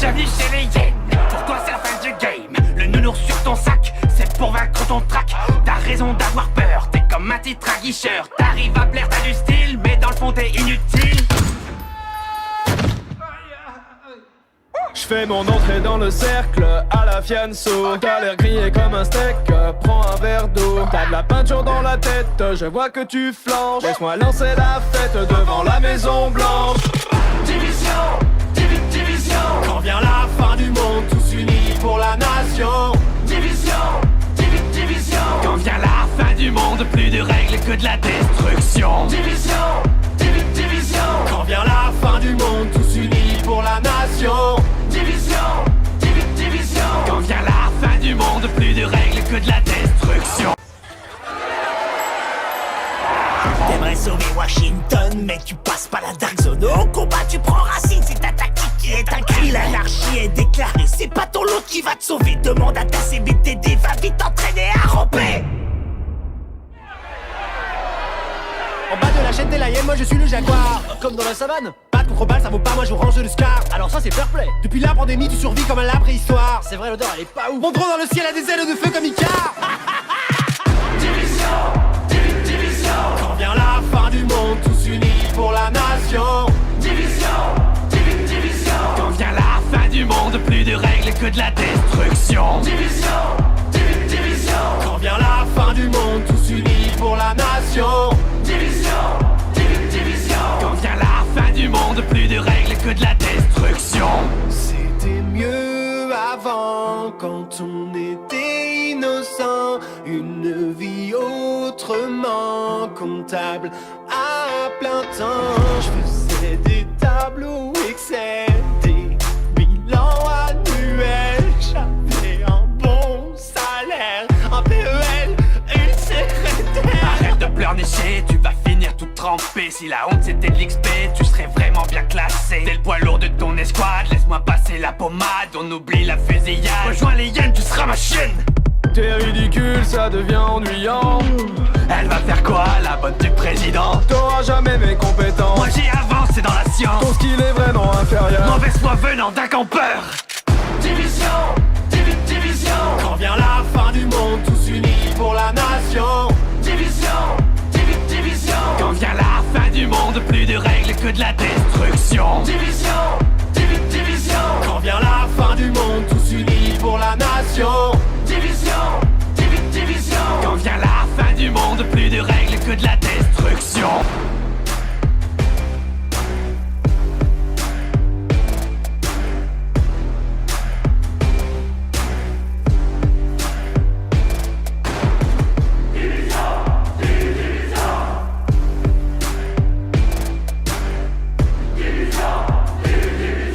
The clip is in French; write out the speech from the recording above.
Bienvenue chez les hyènes. Pour toi c'est la fin du game. Le nounours sur ton sac, c'est pour vaincre ton trac. T'as raison d'avoir peur, t'es comme un titre aguicheur. T'arrives à plaire, t'as du style, mais dans le fond t'es inutile. J'fais mon entrée dans le cercle à la fianso. T'as l'air grillé comme un steak, prends un verre d'eau. T'as de la peinture dans la tête, je vois que tu flanches. Laisse-moi lancer la fête devant la Maison Blanche. Division, division. Quand vient la fin du monde, tous unis pour la nation. Division, division. Quand vient la fin du monde, plus de règles que de la destruction. Division, division. Quand vient la fin du monde, tous unis pour la nation. Division, division. Quand vient la fin du monde, plus de règles que de la destruction. T'aimerais sauver Washington, mais tu passes pas la Dark Zone. Au combat, tu prends racine, c'est ta tactique qui est un cri. L'anarchie est déclarée, c'est pas ton lot qui va te sauver. Demande à ta CBTD, va vite t'entraîner à ramper. En bas de la chaîne, t'es la hyène, moi je suis le jaguar. Comme dans la savane, pas de contre-balle, ça vaut pas, moi je range le scar. Alors ça c'est fair play. Depuis la pandémie, tu survis comme à la préhistoire. C'est vrai, l'odeur elle est pas ouf. Mon drone dans le ciel a des ailes de feu comme Icar. Division, division. Quand vient la fin du monde, tous unis pour la nation. Division, division. Quand vient la fin du monde, plus de règles que de la destruction. Division, division. Quand vient la fin du monde, tous unis pour la nation. Division, division. Quand vient la fin du monde, plus de règles que de la destruction. C'était mieux avant, quand on était innocent. Une vie autrement comptable à plein temps. Je faisais des tableaux Excel, des bilans annuels. J'avais un bon salaire, un PEL, une secrétaire. Arrête de pleurnicher, tu vas finir tout trempé. Si la honte c'était de l'XP, tu serais vraiment bien classé. T'es le poids lourd de ton escouade, laisse-moi passer la pommade. On oublie la fusillade, rejoins les hyènes, tu seras ma chienne. T'es ridicule, ça devient ennuyant. Elle va faire quoi, la bonne du président? T'auras jamais mes compétences. Moi j'y avance, c'est dans la science. Ton skill est vraiment inférieur. Mauvaise foi venant d'un campeur. Division, division. Quand vient la fin du monde, tous unis pour la nation. Division, division. Quand vient la fin du monde, plus de règles que de la destruction. Division, division. Quand vient la fin du monde, tous unis pour la nation. Division, division. Quand vient la fin du monde, plus de règles que de la destruction.